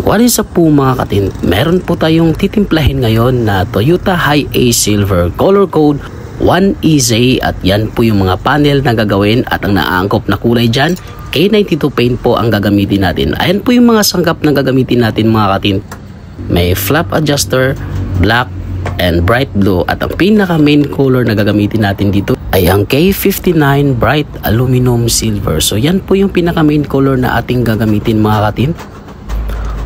What is up po mga katint? Meron po tayong titimplahin ngayon na Toyota Hi-Ace Silver color code 1EZ at yan po yung mga panel na gagawin at ang naaangkop na kulay dyan K92 paint po ang gagamitin natin. Ayan po yung mga sangkap na gagamitin natin mga katint. May flap adjuster, black and bright blue at ang pinaka main color na gagamitin natin dito ay ang K59 bright aluminum silver. So yan po yung pinaka main color na ating gagamitin mga katint.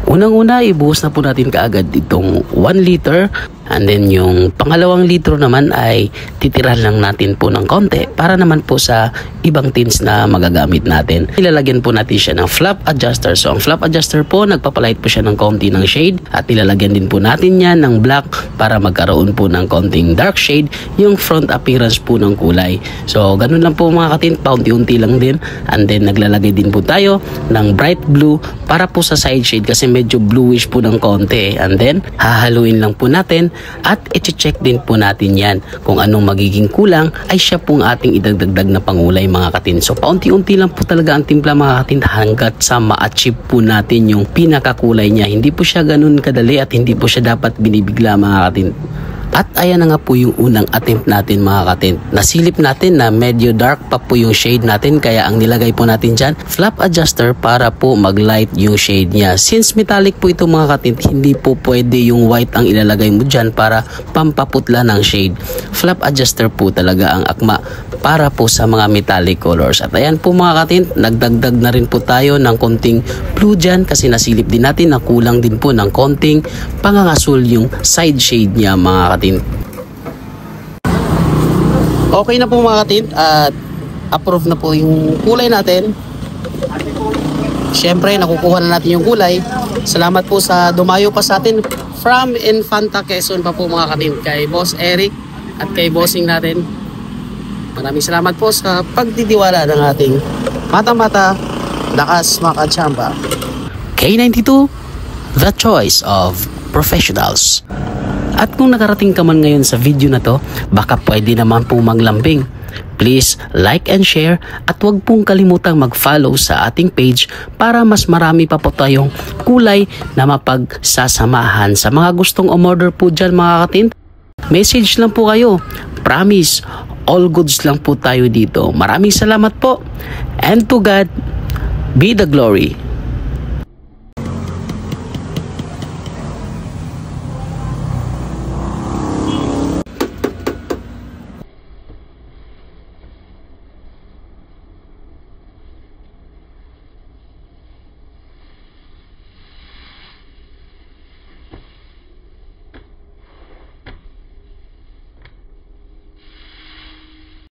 Unang-una, ibuhos na po natin kaagad itong 1 liter and then yung pangalawang litro naman ay titirahan lang natin po ng konti para naman po sa ibang tins na magagamit natin. Ilalagyan po natin siya ng flap adjuster. So ang flap adjuster po, nagpapalight po siya ng konti ng shade at ilalagyan din po natin yan ng black para magkaroon po ng konting dark shade yung front appearance po ng kulay. So ganun lang po mga katint, paunti-unti lang din and then naglalagay din po tayo ng bright blue para po sa side shade kasi medyo bluish po ng konti and then hahaluin lang po natin at i-check din po natin yan kung anong magiging kulang ay siya pong ating idagdagdag na pangulay mga katin. So paunti-unti lang po talaga ang timpla mga katin hanggat sa ma-achieve po natin yung pinakakulay niya. Hindi po siya ganun kadali at hindi po siya dapat binibigla mga katin. At ayan na nga po yung unang attempt natin mga katint. Nasilip natin na medyo dark pa po yung shade natin kaya ang nilagay po natin dyan, flap adjuster para po mag-light yung shade niya. Since metallic po ito mga katint, hindi po pwede yung white ang ilalagay mo dyan para pampaputla ng shade. Flap adjuster po talaga ang akma para po sa mga metallic colors. At ayan po mga katint, nagdagdag na rin po tayo ng konting blue dyan kasi nasilip din natin na kulang din po ng konting pangangasul yung side shade niya mga katint. Okay na po mga katint at approve na po yung kulay natin. Siyempre nakukuha na natin yung kulay. Salamat po sa dumayo pa sa atin from Infanta Quezon pa po mga katint, kay Boss Eric at kay bossing natin. Maraming salamat po sa pagtitiwala ng ating mata-mata lakas makachamba. K92, the choice of professionals. At kung nakarating ka man ngayon sa video na to, baka pwede naman po maglambing. Please like and share at huwag pong kalimutang mag-follow sa ating page para mas marami pa po tayong kulay na mapagsasamahan. Sa mga gustong umorder po dyan mga katint, message lang po kayo. Promise, all goods lang po tayo dito. Maraming salamat po and to God be the glory.